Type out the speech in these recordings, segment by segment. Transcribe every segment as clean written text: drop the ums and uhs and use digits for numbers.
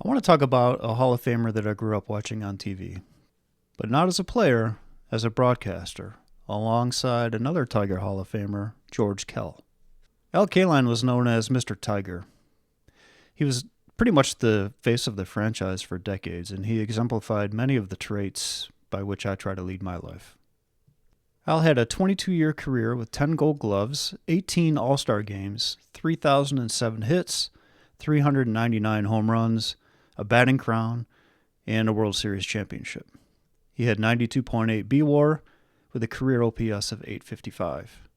I want to talk about a Hall of Famer that I grew up watching on TV, but not as a player, as a broadcaster, alongside another Tiger Hall of Famer, George Kell. Al Kaline was known as Mr. Tiger. He was pretty much the face of the franchise for decades, and he exemplified many of the traits by which I try to lead my life. Al had a 22-year career with 10 gold gloves, 18 All-Star games, 3,007 hits, 399 home runs, a batting crown, and a World Series championship. He had 92.8 B-WAR with a career OPS of 855.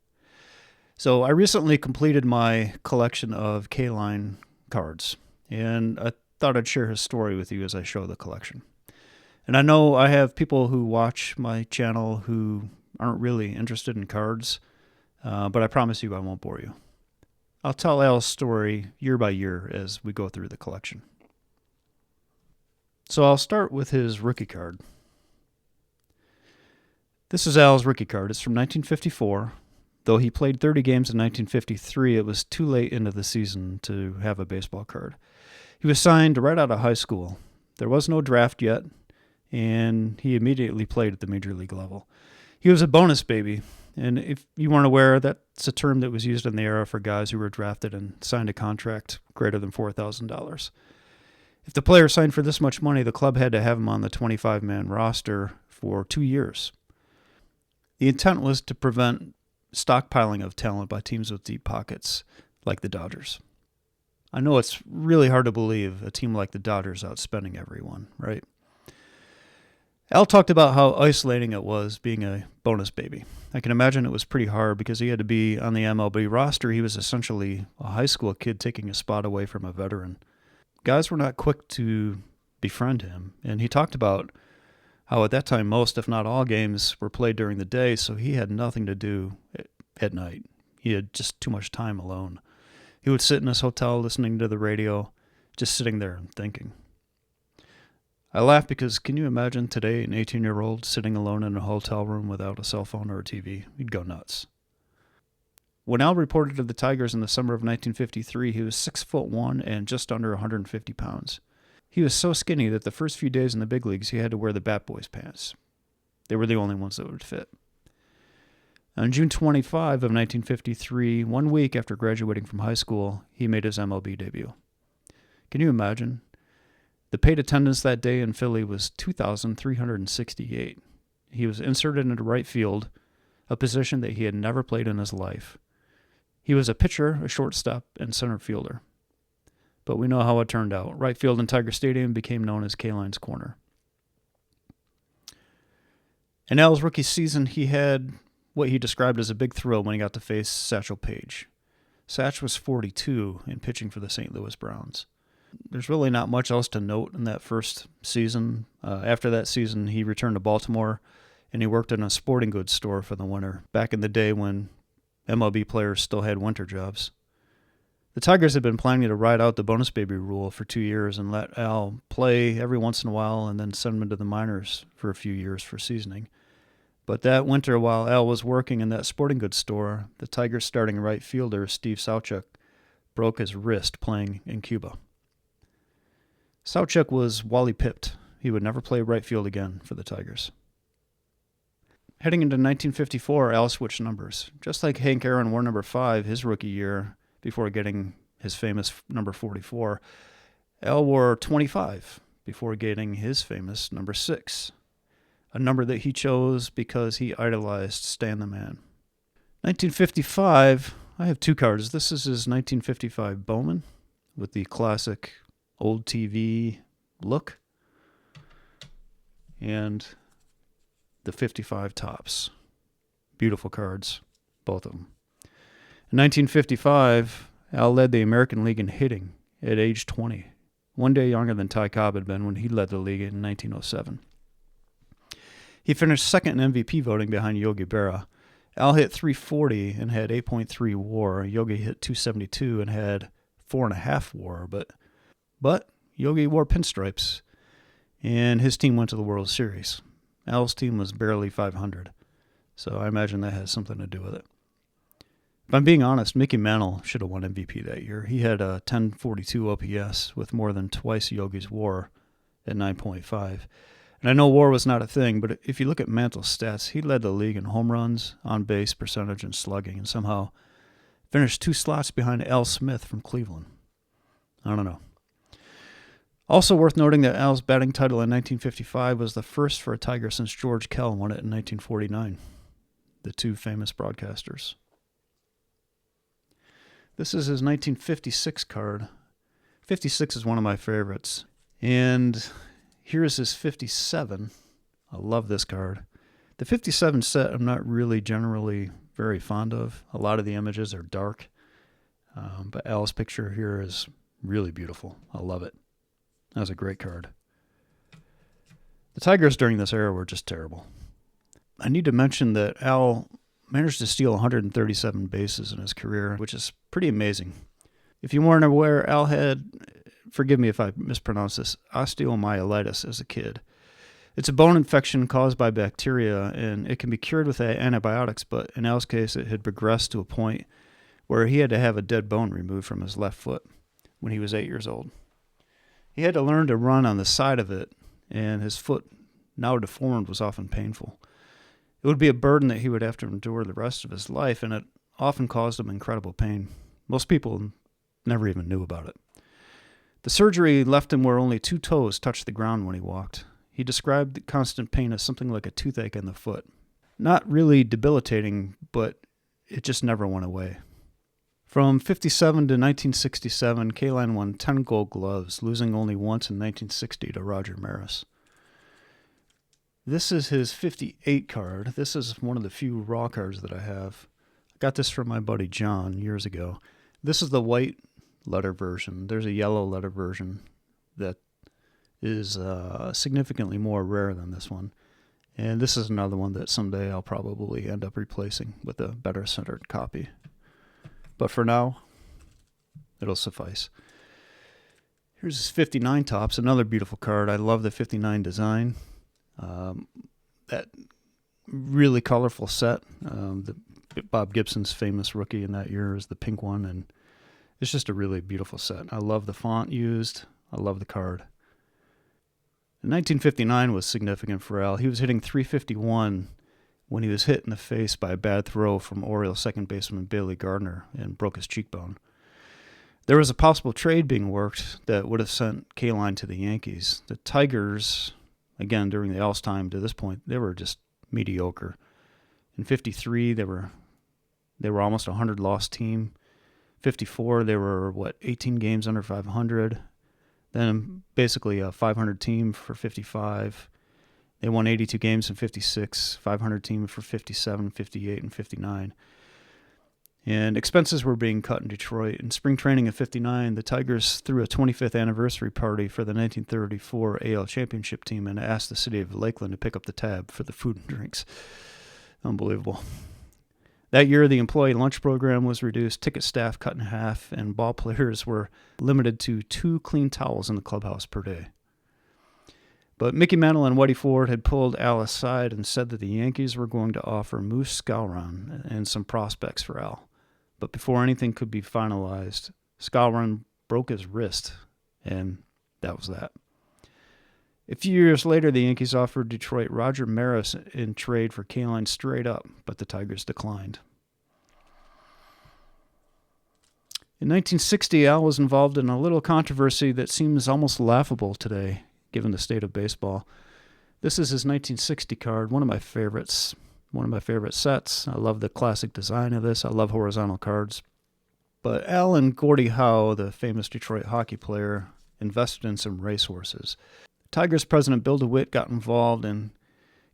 So I recently completed my collection of Kaline cards, and I thought I'd share his story with you as I show the collection. And I know I have people who watch my channel who aren't really interested in cards, but I promise you I won't bore you. I'll tell Al's story year by year as we go through the collection. So I'll start with his rookie card. This is Al's rookie card. It's from 1954. Though he played 30 games in 1953, it was too late into the season to have a baseball card. He was signed right out of high school. There was no draft yet, and he immediately played at the major league level. He was a bonus baby, and if you weren't aware, that's a term that was used in the era for guys who were drafted and signed a contract greater than $4,000. If the player signed for this much money, the club had to have him on the 25-man roster for 2 years. The intent was to prevent stockpiling of talent by teams with deep pockets, like the Dodgers. I know it's really hard to believe a team like the Dodgers outspending everyone, right? Al talked about how isolating it was being a bonus baby. I can imagine it was pretty hard because he had to be on the MLB roster. He was essentially a high school kid taking a spot away from a veteran. Guys were not quick to befriend him, and he talked about how at that time most, if not all, games were played during the day, so he had nothing to do at night. He had just too much time alone. He would sit in his hotel listening to the radio, just sitting there and thinking. I laugh because can you imagine today an 18-year-old sitting alone in a hotel room without a cell phone or a TV? He'd go nuts. When Al reported to the Tigers in the summer of 1953, he was 6'1" and just under 150 pounds. He was so skinny that the first few days in the big leagues he had to wear the Bat Boys pants. They were the only ones that would fit. On June 25 of 1953, 1 week after graduating from high school, he made his MLB debut. Can you imagine? The paid attendance that day in Philly was 2,368. He was inserted into right field, a position that he had never played in his life. He was a pitcher, a shortstop, and center fielder. But we know how it turned out. Right field in Tiger Stadium became known as Kaline's Corner. In Al's rookie season, he had what he described as a big thrill when he got to face Satchel Paige. Satch was 42 and pitching for the St. Louis Browns. There's really not much else to note in that first season. After that season, he returned to Baltimore, and he worked in a sporting goods store for the winter, back in the day when MLB players still had winter jobs. The Tigers had been planning to ride out the bonus baby rule for 2 years and let Al play every once in a while and then send him into the minors for a few years for seasoning. But that winter, while Al was working in that sporting goods store, the Tigers' starting right fielder, Steve Sauchuk, broke his wrist playing in Cuba. Sauchuk was Wally pipped. He would never play right field again for the Tigers. Heading into 1954, Al switched numbers. Just like Hank Aaron wore number 5 his rookie year before getting his famous number 44, Al wore 25 before getting his famous number 6, a number that he chose because he idolized Stan the Man. 1955, I have 2 cards. This is his 1955 Bowman with the classic old TV look, and the 55 Topps. Beautiful cards, both of them. In 1955, Al led the American League in hitting at age 20, 1 day younger than Ty Cobb had been when he led the league in 1907. He finished second in MVP voting behind Yogi Berra. Al hit .340 and had 8.3 WAR. Yogi hit .272 and had 4.5 WAR, but Yogi wore pinstripes, and his team went to the World Series. Al's team was barely 500, so I imagine that has something to do with it. If I'm being honest, Mickey Mantle should have won MVP that year. He had a 1042 OPS with more than twice Yogi's WAR at 9.5. And I know WAR was not a thing, but if you look at Mantle's stats, he led the league in home runs, on-base percentage, and slugging, and somehow finished 2 slots behind Al Smith from Cleveland. I don't know. Also worth noting that Al's batting title in 1955 was the first for a Tiger since George Kell won it in 1949. The two famous broadcasters. This is his 1956 card. 56 is one of my favorites. And here's his 57. I love this card. The 57 set I'm not really generally very fond of. A lot of the images are dark. But Al's picture here is really beautiful. I love it. That was a great card. The Tigers during this era were just terrible. I need to mention that Al managed to steal 137 bases in his career, which is pretty amazing. If you weren't aware, Al had, forgive me if I mispronounce this, osteomyelitis as a kid. It's a bone infection caused by bacteria, and it can be cured with antibiotics, but in Al's case, it had progressed to a point where he had to have a dead bone removed from his left foot when he was 8 years old. He had to learn to run on the side of it, and his foot, now deformed, was often painful. It would be a burden that he would have to endure the rest of his life, and it often caused him incredible pain. Most people never even knew about it. The surgery left him where only 2 toes touched the ground when he walked. He described the constant pain as something like a toothache in the foot. Not really debilitating, but it just never went away. From 57 to 1967, Kaline won 10 Gold Gloves, losing only once in 1960 to Roger Maris. This is his 58 card. This is one of the few raw cards that I have. I got this from my buddy John years ago. This is the white letter version. There's a yellow letter version that is significantly more rare than this one. And this is another one that someday I'll probably end up replacing with a better centered copy. But for now, it'll suffice. Here's his 59 Topps, another beautiful card. I love the 59 design. That really colorful set. Bob Gibson's famous rookie in that year is the pink one, and it's just a really beautiful set. I love the font used. I love the card. In 1959 was significant for Al. He was hitting .351 when he was hit in the face by a bad throw from Orioles second baseman Bailey Gardner and broke his cheekbone. There was a possible trade being worked that would have sent Kaline to the Yankees. The Tigers, again, during the Al's time to this point, they were just mediocre. In 53, they were almost a 100-loss team. 54, they were, 18 games under 500. Then basically a 500 team for 55. They won 82 games in 56, 500 team for 57, 58, and 59. And expenses were being cut in Detroit. In spring training in 59, the Tigers threw a 25th anniversary party for the 1934 AL Championship team and asked the city of Lakeland to pick up the tab for the food and drinks. Unbelievable. That year, the employee lunch program was reduced, ticket staff cut in half, and ball players were limited to 2 clean towels in the clubhouse per day. But Mickey Mantle and Whitey Ford had pulled Al aside and said that the Yankees were going to offer Moose Skowron and some prospects for Al. But before anything could be finalized, Skowron broke his wrist, and that was that. A few years later, the Yankees offered Detroit Roger Maris in trade for Kaline straight up, but the Tigers declined. In 1960, Al was involved in a little controversy that seems almost laughable today, given the state of baseball. This is his 1960 card, one of my favorites, one of my favorite sets. I love the classic design of this. I love horizontal cards. But Al and Gordie Howe, the famous Detroit hockey player, invested in some racehorses. Tigers president Bill DeWitt got involved, and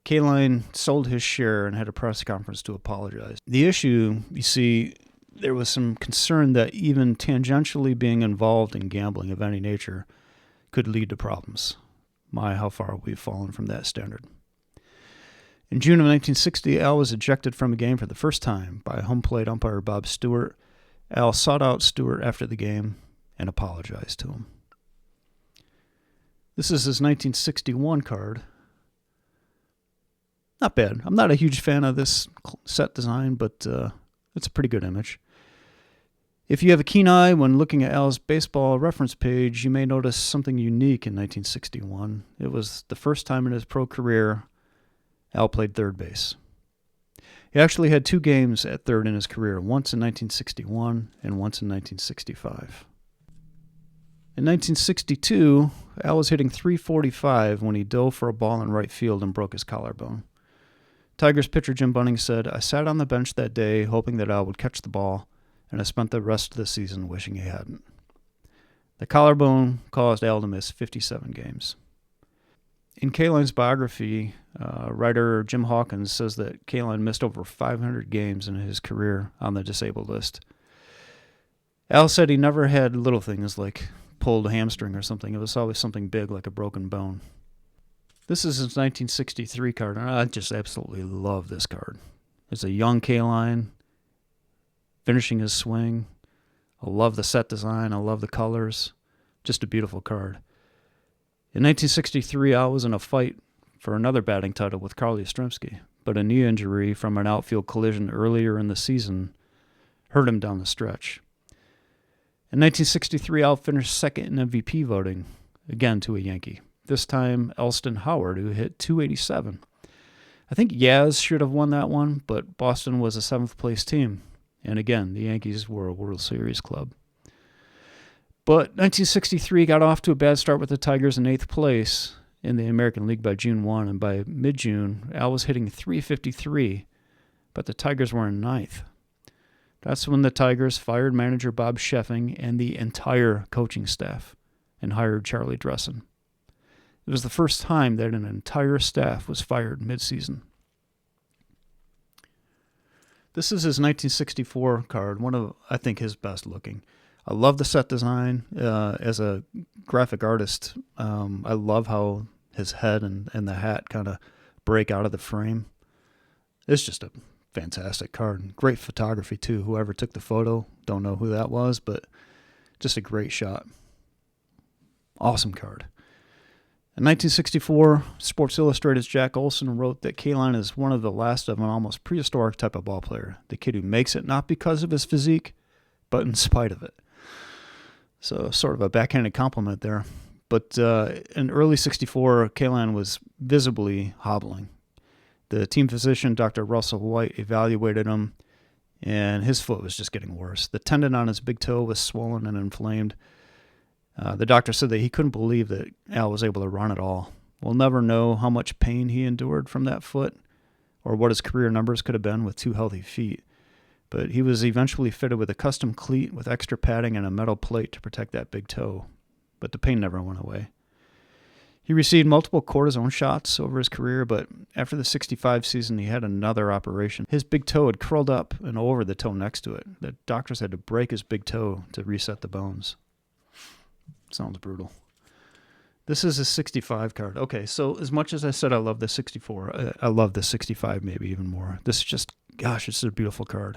Kaline sold his share and had a press conference to apologize. The issue, you see, there was some concern that even tangentially being involved in gambling of any nature could lead to problems. My, how far we've fallen from that standard. In June of 1960, Al was ejected from a game for the first time by home plate umpire Bob Stewart. Al sought out Stewart after the game and apologized to him. This is his 1961 card. Not bad. I'm not a huge fan of this set design, but It's a pretty good image. If you have a keen eye when looking at Al's baseball reference page, you may notice something unique in 1961. It was the first time in his pro career Al played third base. He actually had 2 games at third in his career, once in 1961 and once in 1965. In 1962, Al was hitting .345 when he dove for a ball in right field and broke his collarbone. Tigers pitcher Jim Bunning said, "I sat on the bench that day hoping that Al would catch the ball, and I spent the rest of the season wishing he hadn't." The collarbone caused Al to miss 57 games. In Kaline's biography, writer Jim Hawkins says that Kaline missed over 500 games in his career on the disabled list. Al said he never had little things like pulled hamstring or something. It was always something big like a broken bone. This is his 1963 card, and I just absolutely love this card. It's a young Kaline finishing his swing. I love the set design. I love the colors. Just a beautiful card. In 1963, Al was in a fight for another batting title with Carl Yastrzemski, but a knee injury from an outfield collision earlier in the season hurt him down the stretch. In 1963, Al finished second in MVP voting, again to a Yankee. This time, Elston Howard, who hit .287. I think Yaz should have won that one, but Boston was a 7th-place team. And again, the Yankees were a World Series club. But 1963 got off to a bad start with the Tigers in 8th place in the American League by June 1, and by mid-June, Al was hitting .353, but the Tigers were in 9th. That's when the Tigers fired manager Bob Sheffing and the entire coaching staff and hired Charlie Dressen. It was the first time that an entire staff was fired mid-season. This is his 1964 card, one of, I think, his best looking. I love the set design. As a graphic artist, I love how his head and the hat kind of break out of the frame. It's just a fantastic card. Great photography, too. Whoever took the photo, don't know who that was, but just a great shot. Awesome card. In 1964, Sports Illustrated's Jack Olson wrote that Kaline is one of the last of an almost prehistoric type of ball player. The kid who makes it not because of his physique, but in spite of it. So sort of a backhanded compliment there. But in early 64, Kaline was visibly hobbling. The team physician, Dr. Russell White, evaluated him, and his foot was just getting worse. The tendon on his big toe was swollen and inflamed. The doctor said that he couldn't believe that Al was able to run at all. We'll never know how much pain he endured from that foot or what his career numbers could have been with 2 healthy feet. But he was eventually fitted with a custom cleat with extra padding and a metal plate to protect that big toe. But the pain never went away. He received multiple cortisone shots over his career, but after the 65 season, he had another operation. His big toe had curled up and over the toe next to it. The doctors had to break his big toe to reset the bones. Sounds brutal. This is a 65 card. Okay, so as much as I said I love the 64, I love the 65 maybe even more. This is just, gosh, it's a beautiful card.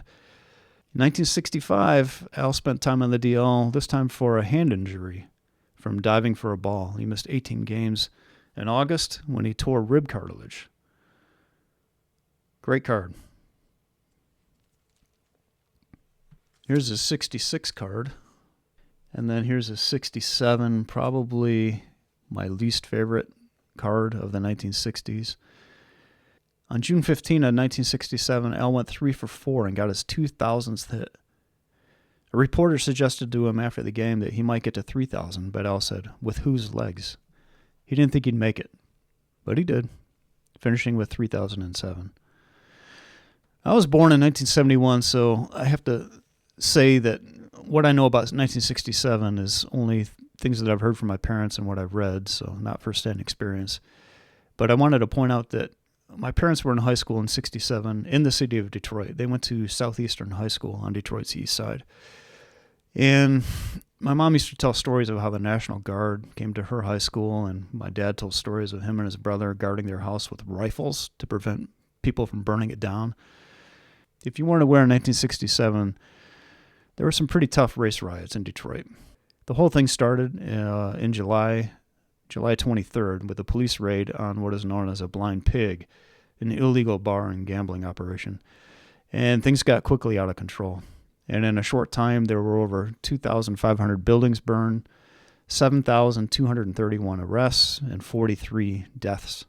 In 1965, Al spent time on the DL, this time for a hand injury from diving for a ball. He missed 18 games in August when he tore rib cartilage. Great card. Here's a 66 card. And then here's a 67, probably my least favorite card of the 1960s. On June 15 of 1967, Al went 3 for 4 and got his 2,000th hit. A reporter suggested to him after the game that he might get to 3,000, but Al said, with whose legs? He didn't think he'd make it, but he did, finishing with 3,007. I was born in 1971, so I have to say that what I know about 1967 is only things that I've heard from my parents and what I've read, so not first-hand experience. But I wanted to point out that my parents were in high school in 67 in the city of Detroit. They went to Southeastern High School on Detroit's east side. And my mom used to tell stories of how the National Guard came to her high school, and my dad told stories of him and his brother guarding their house with rifles to prevent people from burning it down. If you weren't aware, in 1967, there were some pretty tough race riots in Detroit. The whole thing started in July 23rd with a police raid on what is known as a Blind Pig, an illegal bar and gambling operation. And things got quickly out of control. And in a short time, there were over 2,500 buildings burned, 7,231 arrests, and 43 deaths.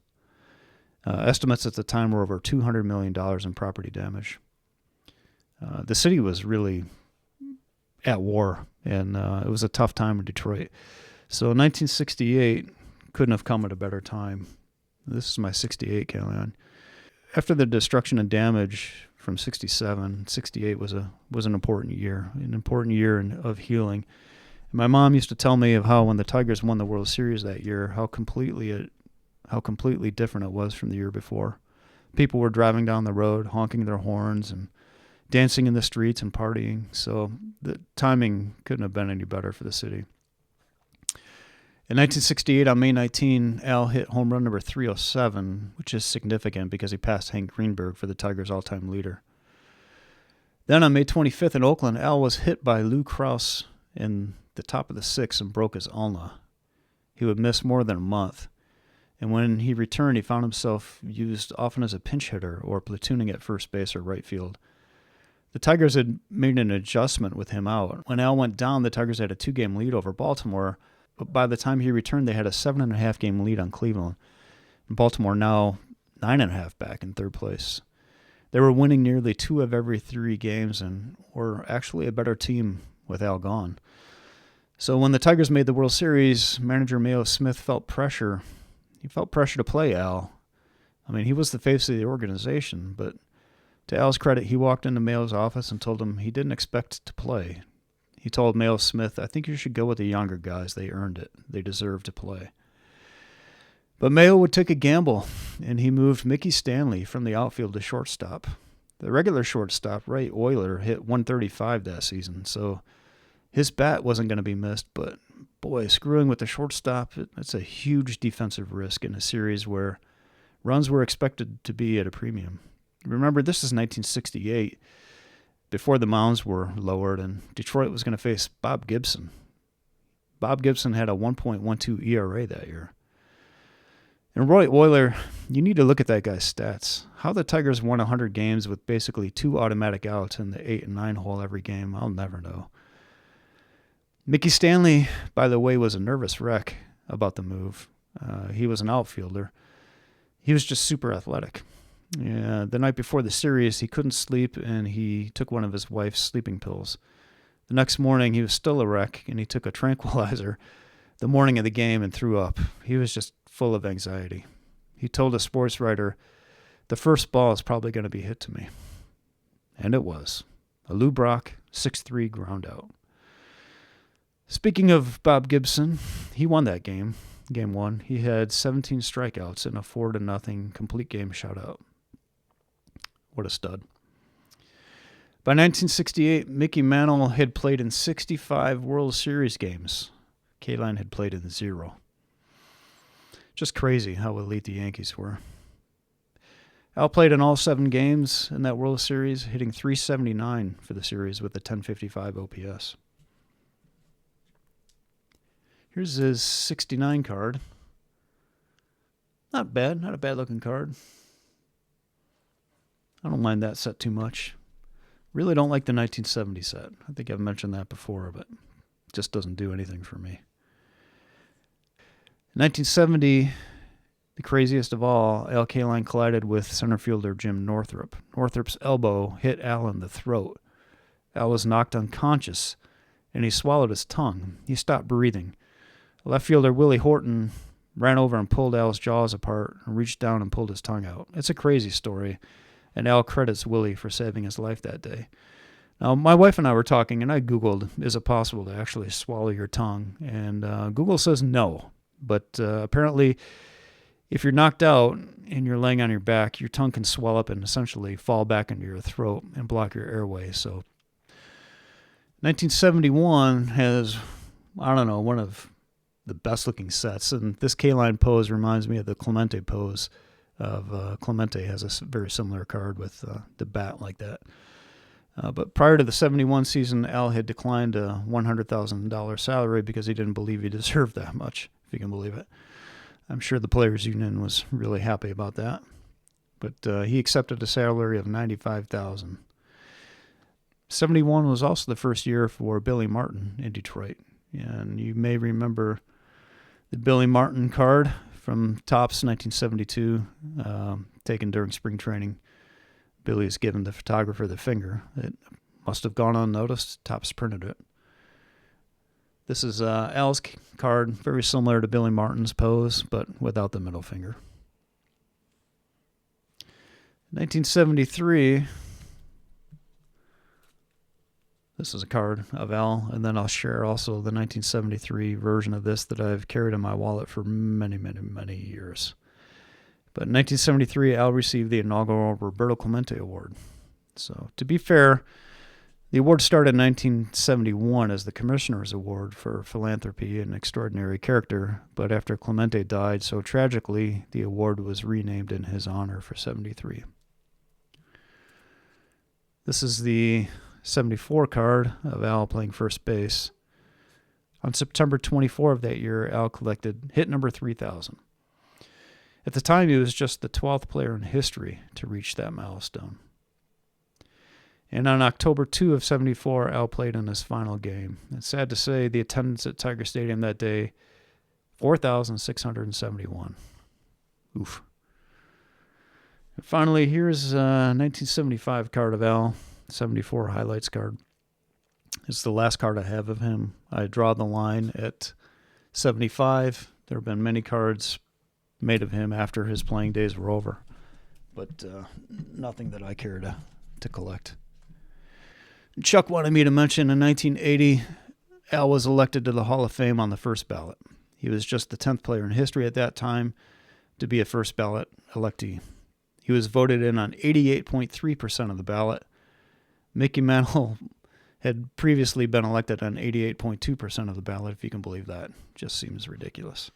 Estimates at the time were over $200 million in property damage. The city was really at war, and it was a tough time in Detroit. So 1968 couldn't have come at a better time. This is my 68, Kaline. After the destruction and damage from 67, 68 was an important year of healing. And my mom used to tell me of how when the Tigers won the World Series that year, how completely different it was from the year before. People were driving down the road, honking their horns and dancing in the streets and partying. So the timing couldn't have been any better for the city. In 1968, on May 19, Al hit home run number 307, which is significant because he passed Hank Greenberg for the Tigers' all-time leader. Then on May 25th in Oakland, Al was hit by Lou Krause in the top of the sixth and broke his ulna. He would miss more than a month. And when he returned, he found himself used often as a pinch hitter or platooning at first base or right field. The Tigers had made an adjustment with him out. When Al went down, the Tigers had a 2-game lead over Baltimore, but by the time he returned, they had a 7.5-game lead on Cleveland. And Baltimore now 9.5 back in third place. They were winning nearly 2 of every 3 games and were actually a better team with Al gone. So when the Tigers made the World Series, manager Mayo Smith felt pressure. He felt pressure to play Al. I mean, he was the face of the organization, but to Al's credit, he walked into Mayo's office and told him he didn't expect to play. He told Mayo Smith, "I think you should go with the younger guys. They earned it. They deserve to play." But Mayo would take a gamble, and he moved Mickey Stanley from the outfield to shortstop. The regular shortstop, Ray Oyler, hit 135 that season, so his bat wasn't going to be missed. But, boy, screwing with the shortstop, it's a huge defensive risk in a series where runs were expected to be at a premium. Remember, this is 1968, before the mounds were lowered, and Detroit was going to face Bob Gibson. Bob Gibson had a 1.12 ERA that year. And Roy Oyler, you need to look at that guy's stats. How the Tigers won 100 games with basically 2 automatic outs in the 8 and 9 hole every game, I'll never know. Mickey Stanley, by the way, was a nervous wreck about the move. He was an outfielder. He was just super athletic. Yeah, the night before the series, he couldn't sleep, and he took one of his wife's sleeping pills. The next morning, he was still a wreck, and he took a tranquilizer the morning of the game and threw up. He was just full of anxiety. He told a sports writer, "The first ball is probably going to be hit to me." And it was. A Lou Brock 6-3 ground out. Speaking of Bob Gibson, he won that game, game 1. He had 17 strikeouts and a 4-0 complete game shutout. What a stud. By 1968, Mickey Mantle had played in 65 World Series games. Kaline had played in 0. Just crazy how elite the Yankees were. Al played in all 7 games in that World Series, hitting .379 for the series with a .1055 OPS. Here's his 69 card. Not bad, not a bad-looking card. I don't mind that set too much. Really don't like the 1970 set. I think I've mentioned that before, but it just doesn't do anything for me. 1970, the craziest of all, Al Kaline collided with center fielder Jim Northrup. Northrup's elbow hit Al in the throat. Al was knocked unconscious, and he swallowed his tongue. He stopped breathing. Left fielder Willie Horton ran over and pulled Al's jaws apart and reached down and pulled his tongue out. It's a crazy story, and Al credits Willie for saving his life that day. Now, my wife and I were talking, and I Googled, is it possible to actually swallow your tongue? And Google says no. But apparently, if you're knocked out and you're laying on your back, your tongue can swell up and essentially fall back into your throat and block your airway. So 1971 has, I don't know, one of the best-looking sets. And this Kaline pose reminds me of the Clemente pose of Clemente has a very similar card with the bat like that. But prior to the 71 season, Al had declined a $100,000 salary because he didn't believe he deserved that much, if you can believe it. I'm sure the Players Union was really happy about that. But he accepted a salary of $95,000. '71 was also the first year for Billy Martin in Detroit. And you may remember the Billy Martin card from Topps 1972, taken during spring training. Billy has given the photographer the finger. It must have gone unnoticed. Topps printed it. This is Al's card, very similar to Billy Martin's pose, but without the middle finger. 1973, this is a card of Al, and then I'll share also the 1973 version of this that I've carried in my wallet for many, many, many years. But in 1973, Al received the inaugural Roberto Clemente Award. So, to be fair, the award started in 1971 as the Commissioner's Award for Philanthropy and Extraordinary Character, but after Clemente died so tragically, the award was renamed in his honor for '73. This is the '74 card of Al playing first base. On September 24 of that year, Al collected hit number 3,000. At the time, he was just the 12th player in history to reach that milestone. And on October 2 of '74, Al played in his final game. It's sad to say the attendance at Tiger Stadium that day, 4,671. Oof. And finally, here's a 1975 card of Al, 74 highlights card. It's the last card I have of him. I draw the line at 75. There have been many cards made of him after his playing days were over, but nothing that I care to collect. Chuck wanted me to mention in 1980, Al was elected to the Hall of Fame on the first ballot. He was just the 10th player in history at that time to be a first ballot electee. He was voted in on 88.3% of the ballot. Mickey Mantle had previously been elected on 88.2% of the ballot, if you can believe that. Just seems ridiculous.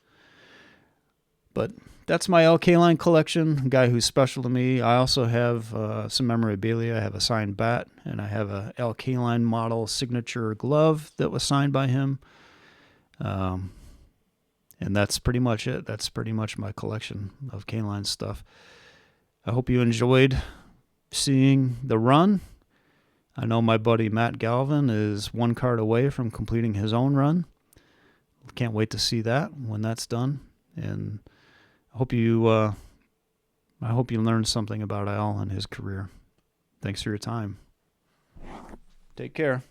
But that's my Al Kaline collection, a guy who's special to me. I also have some memorabilia. I have a signed bat, and I have a Al Kaline model signature glove that was signed by him. And that's pretty much it. That's pretty much my collection of Kaline stuff. I hope you enjoyed seeing the run. I know my buddy Matt Galvin is one card away from completing his own run. Can't wait to see that when that's done. And I hope you learned something about Al and his career. Thanks for your time. Take care.